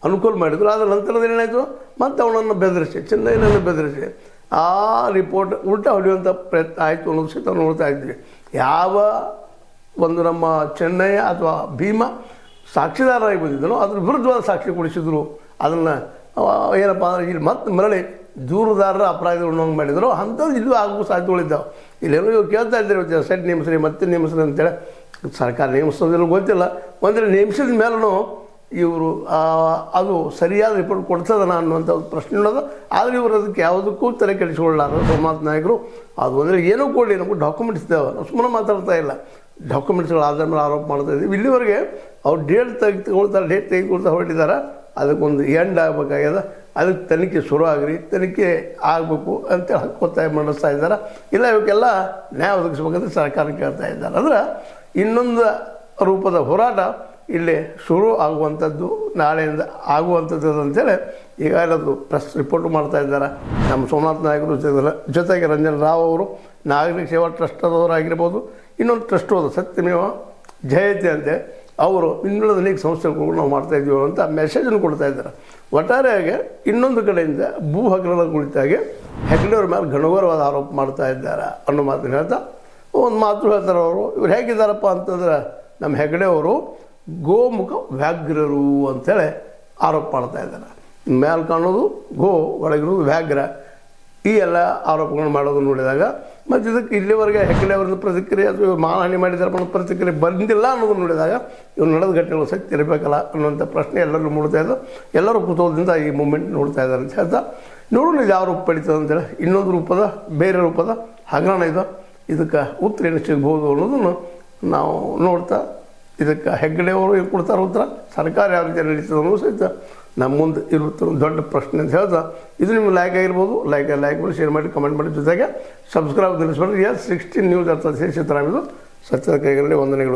ಅನುಕೂಲ ಮಾಡಿದರು. ಅದರ ನಂತರದಲ್ಲಿ ಏನಾಯಿತು, ಮತ್ತು ಅವನನ್ನು ಬೆದರಿಸಿ, ಚೆನ್ನೈನನ್ನು ಬೆದರಿಸಿ ಆ ರಿಪೋರ್ಟ್ ಉಲ್ಟಾ ಹೊಡೆಯುವಂಥ ಪ್ರಯತ್ನ ಆಯಿತು ಅನ್ನೋದು ಸಹಿತ ನೋಡ್ತಾ ಇದ್ವಿ. ಯಾವ ಒಂದು ನಮ್ಮ ಚೆನ್ನೈ ಅಥವಾ ಭೀಮಾ ಸಾಕ್ಷಿದಾರರಾಗಿ ಬಂದಿದ್ದನೋ ಅದ್ರ ವಿರುದ್ಧವಾದ ಸಾಕ್ಷಿ ಕೊಡಿಸಿದ್ರು. ಅದನ್ನು ಏನಪ್ಪ ಅಂದರೆ ಇಲ್ಲಿ ಮತ್ತೆ ಮರಳಿ ದೂರುದಾರರ ಅಪರಾಧಗಳನ್ನ ಹಂಗೆ ಮಾಡಿದ್ರು. ಅಂಥದ್ದು ಇಲ್ಲೂ ಆಗೋ ಸಾಧ್ಯತೆಗಳಿದ್ದಾವೆ. ಇಲ್ಲೇನೋ ಇವ್ರು ಕೇಳ್ತಾ ಇದ್ದಾರೆ ಸೆಟ್ ನೇಮಿಸ್ರಿ ಮತ್ತೆ ನೇಮಿಸ್ರಿ ಅಂತೇಳಿ. ಸರ್ಕಾರ ನೇಮಿಸೋದಿಲ್ಲ ಗೊತ್ತಿಲ್ಲ. ಒಂದರೆ ನೇಮಿಸಿದ ಮೇಲೂ ಇವರು ಅದು ಸರಿಯಾದ ರಿಪೋರ್ಟ್ ಕೊಡ್ತದನ ಅನ್ನುವಂಥ ಪ್ರಶ್ನೆ ಉಳ್ಳದು. ಆದರೆ ಇವರು ಅದಕ್ಕೆ ಯಾವುದಕ್ಕೂ ತಲೆ ಕೆಡಿಸ್ಕೊಳ್ಳಾರ ಸೋಮನಾಥ್ ನಾಯಕರು. ಅದು ಅಂದರೆ ಏನೂ ಕೊಡಲಿ, ನಮಗೆ ಡಾಕ್ಯುಮೆಂಟ್ಸ್ ಇದ್ದಾವೆ, ನಾವು ಸುಮ್ಮನೆ ಮಾತಾಡ್ತಾ ಇಲ್ಲ. ಡಾಕ್ಯುಮೆಂಟ್ಸ್ಗಳು ಆಧಾರ ಮೇಲೆ ಆರೋಪ ಮಾಡ್ತಾ ಇದ್ದೀವಿ. ಇಲ್ಲಿವರೆಗೆ ಅವ್ರು ಡೇಟ್ ತೆಗೆದುಕೊಳ್ತಾ ಹೊರಟಿದ್ದಾರೆ. ಅದಕ್ಕೊಂದು ಎಂಡ್ ಆಗಬೇಕಾಗ್ಯದ. ಅದಕ್ಕೆ ತನಿಖೆ ಶುರು ಆಗ್ರಿ, ತನಿಖೆ ಆಗಬೇಕು ಅಂತೇಳಿ ಒತ್ತಾಯ ಮಾಡಿಸ್ತಾ ಇದ್ದಾರೆ. ಇಲ್ಲ ಇವಕ್ಕೆಲ್ಲ ನ್ಯಾಯ ಒದಗಿಸ್ಬೇಕಂತ ಸರ್ಕಾರ ಕೇಳ್ತಾ ಇದ್ದಾರೆ. ಅಂದ್ರೆ ಇನ್ನೊಂದು ರೂಪದ ಹೋರಾಟ ಇಲ್ಲಿ ಶುರು ಆಗುವಂಥದ್ದು, ನಾಳೆಯಿಂದ ಆಗುವಂಥದ್ದು ಅಂತೇಳಿ ಈಗಾಗಲೇ ಅದು ಪ್ರೆಸ್ ರಿಪೋರ್ಟ್ ಮಾಡ್ತಾ ಇದ್ದಾರೆ. ನಮ್ಮ ಸೋಮನಾಥ್ ನಾಯಕರು ಜೊತೆಗೆ ರಂಜನ್ ರಾವ್ ಅವರು ನಾಗರಿಕ ಸೇವಾ ಟ್ರಸ್ಟದವರಾಗಿರ್ಬೋದು, ಇನ್ನೊಂದು ಟ್ರಸ್ಟ್ ಹೋದ ಸತ್ಯಮೇವ ಜಯತೆ ಅಂತೆ ಅವರು ಇನ್ನುಳಿದ ಅನೇಕ ಸಂಸ್ಥೆಗಳು ನಾವು ಮಾಡ್ತಾಯಿದ್ದೀವಿ ಅಂತ ಮೆಸೇಜನ್ನು ಕೊಡ್ತಾ ಇದ್ದಾರೆ. ಒಟ್ಟಾರೆಯಾಗಿ ಇನ್ನೊಂದು ಕಡೆಯಿಂದ ಭೂ ಹಗರಣ ಕುರಿತಾಗಿ ಹೆಗ್ಡೆಯವ್ರ ಮೇಲೆ ಘನಘೋರವಾದ ಆರೋಪ ಮಾಡ್ತಾ ಇದ್ದಾರೆ ಅನ್ನೋ ಮಾತನ್ನು ಹೇಳ್ತಾ ಒಂದು ಮಾತು ಹೇಳ್ತಾರೆ ಅವರು. ಇವ್ರು ಹೇಗಿದ್ದಾರಪ್ಪ ಅಂತಂದ್ರೆ ನಮ್ಮ ಹೆಗ್ಡೆಯವರು ಗೋಮುಖ ವ್ಯಾಘ್ರರು ಅಂಥೇಳಿ ಆರೋಪ ಮಾಡ್ತಾ ಇದ್ದಾರೆ. ಮೇಲೆ ಕಾಣೋದು ಗೋ, ಒಳಗಿರೋದು ವ್ಯಾಘ್ರ. ಈ ಎಲ್ಲ ಆರೋಪಗಳನ್ನು ಮಾಡೋದು ನೋಡಿದಾಗ ಮತ್ತು ಇದಕ್ಕೆ ಇಲ್ಲಿವರೆಗೆ ಹೆಗ್ಡೆ ಅವ್ರದ್ದು ಪ್ರತಿಕ್ರಿಯೆ ಅಥವಾ ಮಾನಹಾನಿ ಮಾಡಿದಾರಪ್ಪ ಅನ್ನೋ ಪ್ರತಿಕ್ರಿಯೆ ಬಂದಿಲ್ಲ ಅನ್ನೋದನ್ನು ನೋಡಿದಾಗ ಇವ್ರು ನಡೆದ ಘಟನೆಗಳು ಸತ್ಯ ಇರಬೇಕಲ್ಲ ಅನ್ನುವಂಥ ಪ್ರಶ್ನೆ ಎಲ್ಲರೂ ಮೂಡ್ತಾ ಇದ್ದು, ಎಲ್ಲರೂ ಕುತೂಹಲದಿಂದ ಈ ಮೂಮೆಂಟ್ ನೋಡ್ತಾ ಇದ್ದಾರೆ ಅಂತ ಹೇಳ್ತಾ ನೋಡೋಣ ಇದು ಯಾವ ರೂಪ ಪಡಿತದೆ ಅಂತೇಳಿ. ಇನ್ನೊಂದು ರೂಪದ ಬೇರೆ ರೂಪದ ಹಗರಣ ಇದು, ಇದಕ್ಕೆ ಉತ್ತರ ಏನು ಸಿಗ್ಬೋದು ಅನ್ನೋದನ್ನು ನಾವು ನೋಡ್ತಾ ಇದಕ್ಕೆ ಹೆಗ್ಡೆಯವರು ಏನು ಕೊಡ್ತಾರೆ ಉತ್ತರ, ಸರ್ಕಾರ ಯಾವ ರೀತಿ ನಡೀತದೆ ಅನ್ನೋದು ಸಹಿತ ನಮ್ಮ ಮುಂದೆ ಇರುತ್ತೆ ಒಂದು ದೊಡ್ಡ ಪ್ರಶ್ನೆ ಅಂತ ಹೇಳ್ತಾ ಇದು ನಿಮ್ಗೆ ಲೈಕ್ ಆಗಿರ್ಬೋದು. ಲೈಕ್ ಮಾಡಿ, ಶೇರ್ ಮಾಡಿ, ಕಮೆಂಟ್ ಮಾಡಿ, ಜೊತೆಗೆ ಸಬ್ಸ್ಕ್ರೈಬ್ ತಿಳಿಸ್ಬೇಡ್ರಿ. S16 ನ್ಯೂಸ್ ಅರ್ಥ ಸಿದ್ದರಾಮಯ್ಯ ಸತ್ಯದ ಕೈಗಳಲ್ಲಿ ವಂದನೆಗಳು.